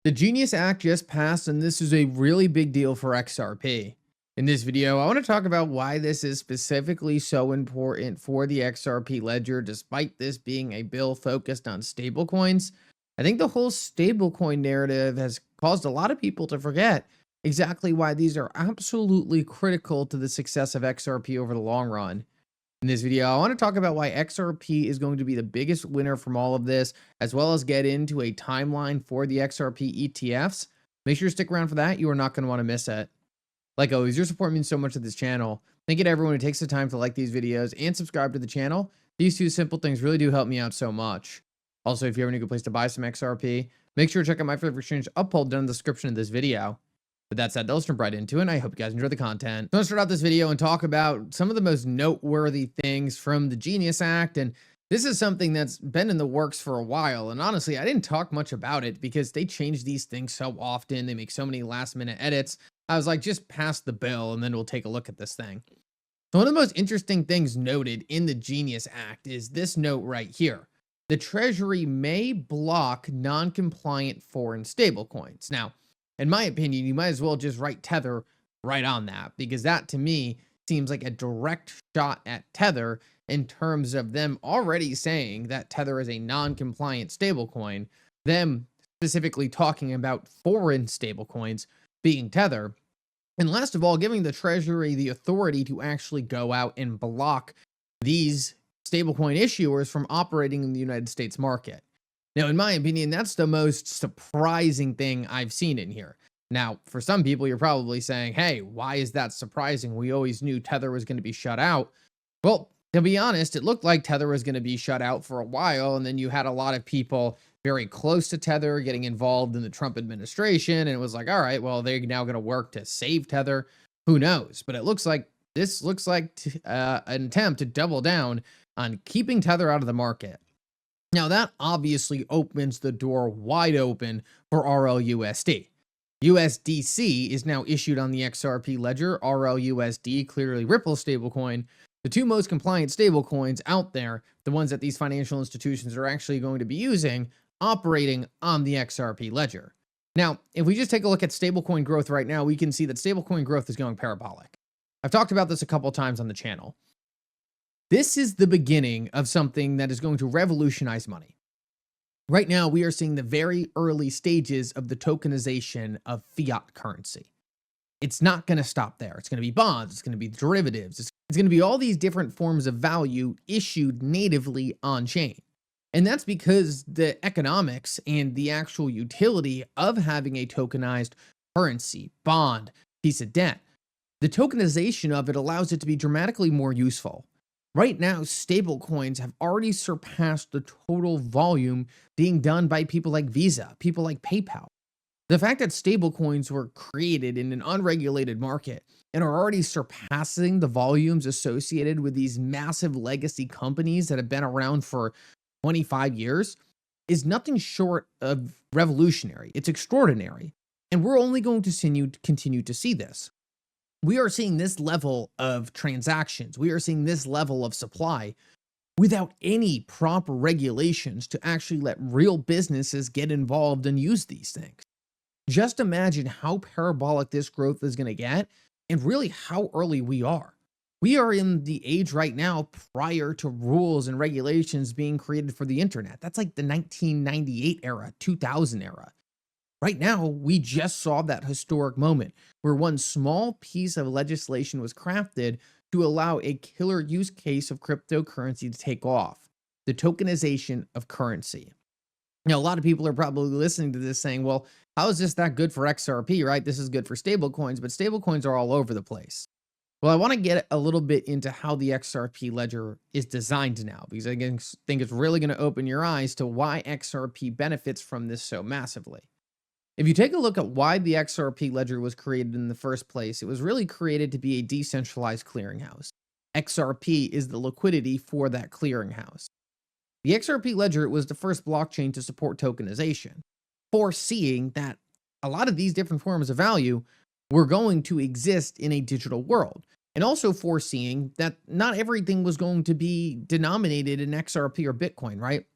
The Genius Act just passed, and this is a really big deal for XRP. In this video, I want to talk about why this is specifically so important for the XRP ledger, despite this being a bill focused on stablecoins. I think the whole stablecoin narrative has caused a lot of people to forget exactly why these are absolutely critical to the success of XRP over the long run. In this video, I want to talk about why XRP is going to be the biggest winner from all of this, as well as get into a timeline for the XRP ETFs. Make sure to stick around for that. You are not going to want to miss it. Like always, your support means so much to this channel. Thank you to everyone who takes the time to like these videos and subscribe to the channel. These two simple things really do help me out so much. Also, if you have any good place to buy some XRP, make sure to check out my favorite exchange uphold down in the description of this video. With that said, let's jump right into it, and I hope you guys enjoy the content. So let's start out this video and talk about some of the most noteworthy things from the Genius Act, and this is something that's been in the works for a while, and honestly, I didn't talk much about it because they change these things so often, they make so many last-minute edits. I was like, just pass the bill, and then we'll take a look at this thing. So one of the most interesting things noted in the Genius Act is this note right here. The Treasury may block non-compliant foreign stablecoins. Now, in my opinion, you might as well just write Tether right on that, because that to me seems like a direct shot at Tether in terms of them already saying that Tether is a non-compliant stablecoin, them specifically talking about foreign stablecoins being Tether, and last of all, giving the Treasury the authority to actually go out and block these stablecoin issuers from operating in the United States market. Now, in my opinion, that's the most surprising thing I've seen in here. Now, for some people, you're probably saying, hey, why is that surprising? We always knew Tether was going to be shut out. Well, to be honest, it looked like Tether was going to be shut out for a while, and then you had a lot of people very close to Tether getting involved in the Trump administration, and it was like, all right, well, they're now going to work to save Tether. Who knows? But it looks like this looks like an attempt to double down on keeping Tether out of the market. Now, that obviously opens the door wide open for RLUSD. USDC is now issued on the XRP ledger. RLUSD, clearly Ripple stablecoin, the two most compliant stablecoins out there, the ones that these financial institutions are actually going to be using, operating on the XRP ledger. Now, if we just take a look at stablecoin growth right now, we can see that stablecoin growth is going parabolic. I've talked about this a couple times on the channel. This is the beginning of something that is going to revolutionize money. Right now, we are seeing the very early stages of the tokenization of fiat currency. It's not going to stop there. It's going to be bonds. It's going to be derivatives. It's going to be all these different forms of value issued natively on chain. And that's because the economics and the actual utility of having a tokenized currency, bond, piece of debt, the tokenization of it allows it to be dramatically more useful. Right now, stablecoins have already surpassed the total volume being done by people like Visa, people like PayPal. The fact that stablecoins were created in an unregulated market and are already surpassing the volumes associated with these massive legacy companies that have been around for 25 years is nothing short of revolutionary. It's extraordinary. And we're only going to continue to see this. We are seeing this level of transactions. We are seeing this level of supply without any proper regulations to actually let real businesses get involved and use these things. Just imagine how parabolic this growth is going to get and really how early we are. We are in the age right now prior to rules and regulations being created for the internet. That's like the 1998 era, 2000 era. Right now, we just saw that historic moment where one small piece of legislation was crafted to allow a killer use case of cryptocurrency to take off, the tokenization of currency. Now, a lot of people are probably listening to this saying, well, how is this that good for XRP, right? This is good for stablecoins, but stablecoins are all over the place. Well, I want to get a little bit into how the XRP ledger is designed now, because I think it's really going to open your eyes to why XRP benefits from this so massively. If you take a look at why the XRP ledger was created in the first place, it was really created to be a decentralized clearinghouse. XRP is the liquidity for that clearinghouse. The XRP ledger was the first blockchain to support tokenization, foreseeing that a lot of these different forms of value were going to exist in a digital world, and also foreseeing that not everything was going to be denominated in XRP or Bitcoin, right?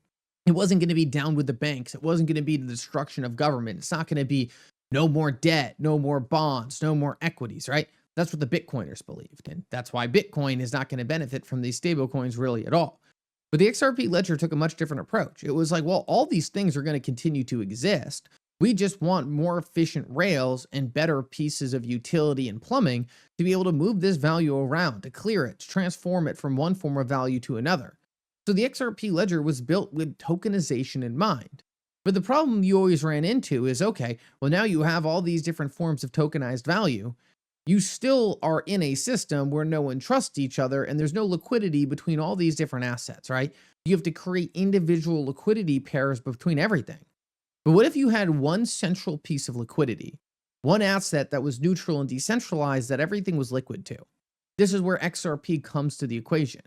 It wasn't going to be down with the banks. It wasn't going to be the destruction of government. It's not going to be no more debt, no more bonds, no more equities, right? That's what the Bitcoiners believed. And that's why Bitcoin is not going to benefit from these stablecoins really at all. But the XRP ledger took a much different approach. It was like, well, all these things are going to continue to exist. We just want more efficient rails and better pieces of utility and plumbing to be able to move this value around, to clear it, to transform it from one form of value to another. So the XRP ledger was built with tokenization in mind. But the problem you always ran into is, okay, well, now you have all these different forms of tokenized value. You still are in a system where no one trusts each other and there's no liquidity between all these different assets, right? You have to create individual liquidity pairs between everything. But what if you had one central piece of liquidity, one asset that was neutral and decentralized that everything was liquid to? This is where XRP comes to the equation.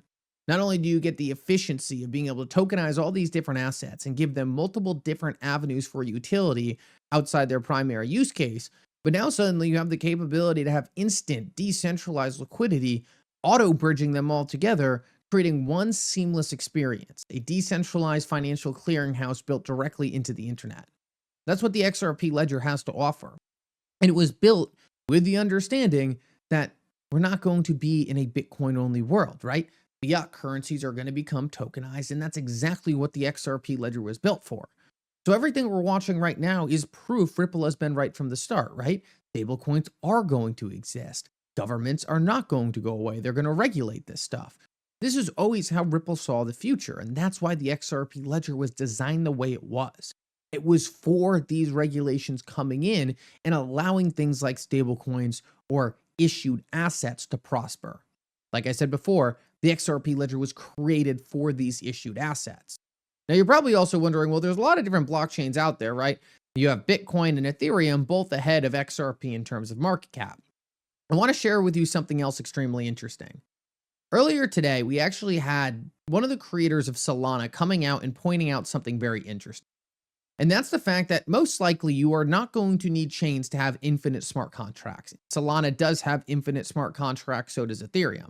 Not only do you get the efficiency of being able to tokenize all these different assets and give them multiple different avenues for utility outside their primary use case, but now suddenly you have the capability to have instant decentralized liquidity, auto-bridging them all together, creating one seamless experience, a decentralized financial clearinghouse built directly into the internet. That's what the XRP ledger has to offer. And it was built with the understanding that we're not going to be in a Bitcoin-only world, right? Fiat currencies are going to become tokenized, and that's exactly what the XRP ledger was built for. So everything we're watching right now is proof Ripple has been right from the start, right? Stablecoins are going to exist. Governments are not going to go away. They're going to regulate this stuff. This is always how Ripple saw the future, and that's why the XRP ledger was designed the way it was. It was for these regulations coming in and allowing things like stablecoins or issued assets to prosper. Like I said before, the XRP ledger was created for these issued assets. Now, you're probably also wondering, well, there's a lot of different blockchains out there, right? You have Bitcoin and Ethereum, both ahead of XRP in terms of market cap. I want to share with you something else extremely interesting. Earlier today, we actually had one of the creators of Solana coming out and pointing out something very interesting. And that's the fact that most likely you are not going to need chains to have infinite smart contracts. Solana does have infinite smart contracts, so does Ethereum.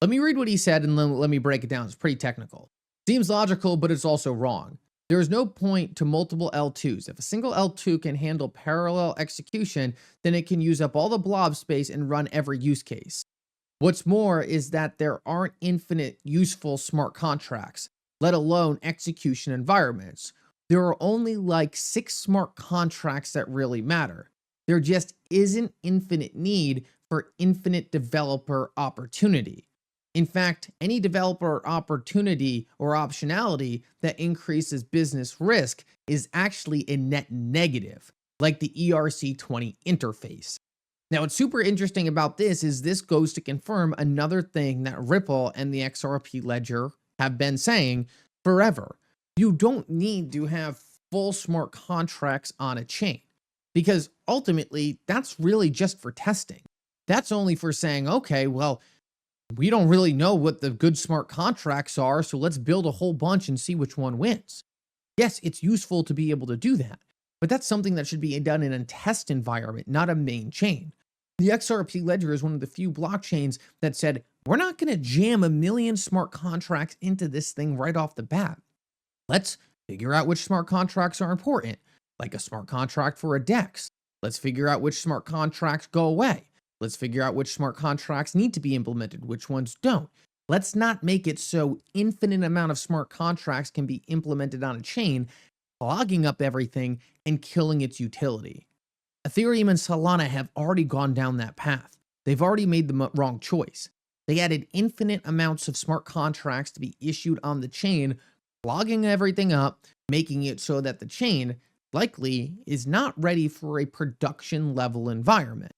Let me read what he said and let me break it down. It's pretty technical. Seems logical, but it's also wrong. There is no point to multiple L2s. If a single L2 can handle parallel execution, then it can use up all the blob space and run every use case. What's more is that there aren't infinite useful smart contracts, let alone execution environments. There are only like 6 smart contracts that really matter. There just isn't infinite need for infinite developer opportunity. In fact, any developer opportunity or optionality that increases business risk is actually a net negative, like the ERC20 interface. Now, what's super interesting about this is this goes to confirm another thing that Ripple and the XRP ledger have been saying forever. You don't need to have full smart contracts on a chain, because ultimately that's really just for testing. That's only for saying, okay, well, we don't really know what the good smart contracts are, so let's build a whole bunch and see which one wins. Yes, it's useful to be able to do that, but that's something that should be done in a test environment, not a main chain. The XRP ledger is one of the few blockchains that said, we're not going to jam 1 million smart contracts into this thing right off the bat. Let's figure out which smart contracts are important, like a smart contract for a DEX. Let's figure out which smart contracts go away. Let's figure out which smart contracts need to be implemented, which ones don't. Let's not make it so infinite amount of smart contracts can be implemented on a chain, clogging up everything and killing its utility. Ethereum and Solana have already gone down that path. They've already made the wrong choice. They added infinite amounts of smart contracts to be issued on the chain, clogging everything up, making it so that the chain likely is not ready for a production level environment.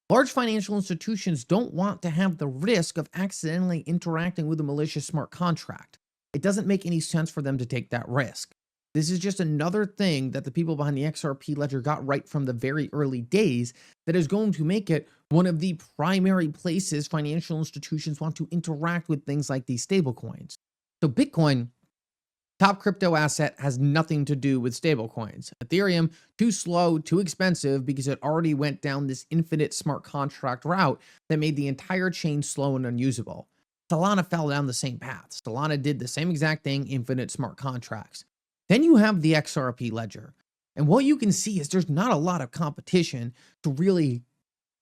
Large financial institutions don't want to have the risk of accidentally interacting with a malicious smart contract. It doesn't make any sense for them to take that risk. This is just another thing that the people behind the XRP ledger got right from the very early days that is going to make it one of the primary places financial institutions want to interact with things like these stablecoins. So Bitcoin, top crypto asset, has nothing to do with stablecoins. Ethereum, too slow, too expensive, because it already went down this infinite smart contract route that made the entire chain slow and unusable. Solana fell down the same path. Solana did the same exact thing, infinite smart contracts. Then you have the XRP ledger. And what you can see is there's not a lot of competition to really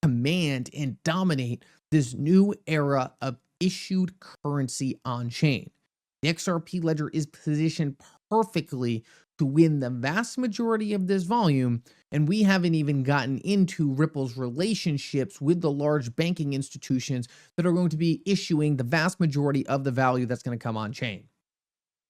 command and dominate this new era of issued currency on chain. The XRP ledger is positioned perfectly to win the vast majority of this volume, and we haven't even gotten into Ripple's relationships with the large banking institutions that are going to be issuing the vast majority of the value that's going to come on chain.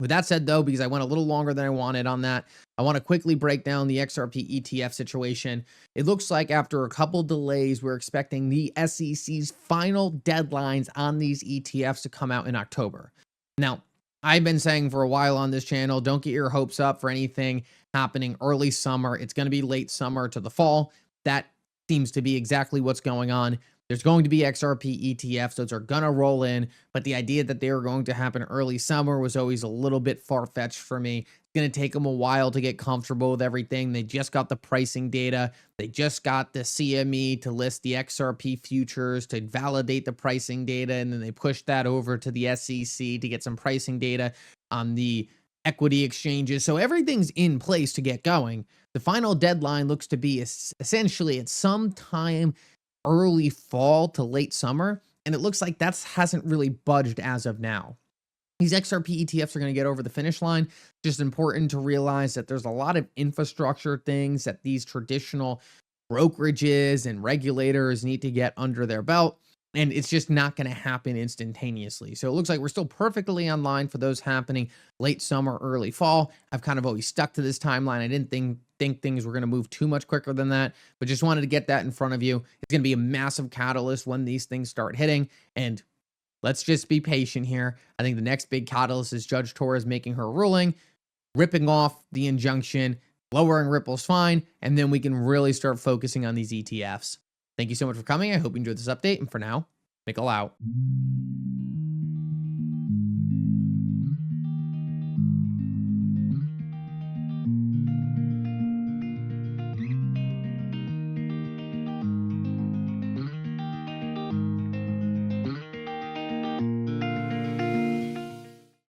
With that said, though, because I went a little longer than I wanted on that, I want to quickly break down the XRP ETF situation. It looks like after a couple delays, we're expecting the SEC's final deadlines on these ETFs to come out in October. Now, I've been saying for a while on this channel, don't get your hopes up for anything happening early summer. It's going to be late summer to the fall. That seems to be exactly what's going on. There's going to be XRP ETFs. Those are going to roll in. But the idea that they were going to happen early summer was always a little bit far-fetched for me. It's going to take them a while to get comfortable with everything. They just got the pricing data. They just got the CME to list the XRP futures to validate the pricing data. And then they pushed that over to the SEC to get some pricing data on the equity exchanges. So everything's in place to get going. The final deadline looks to be essentially at some time early fall to late summer, and it looks like that hasn't really budged as of now. These XRP ETFs are going to get over the finish line. Just important to realize that there's a lot of infrastructure things that these traditional brokerages and regulators need to get under their belt, and it's just not going to happen instantaneously. So it looks like we're still perfectly on line for those happening late summer, early fall. I've kind of always stuck to this timeline. I didn't think things were going to move too much quicker than that, but just wanted to get that in front of you. It's going to be a massive catalyst when these things start hitting, and let's just be patient here. I think the next big catalyst is Judge Torres making her ruling, ripping off the injunction, lowering Ripple's fine, and then we can really start focusing on these ETFs. Thank you so much for coming. I hope you enjoyed this update, and for now, Mickle out.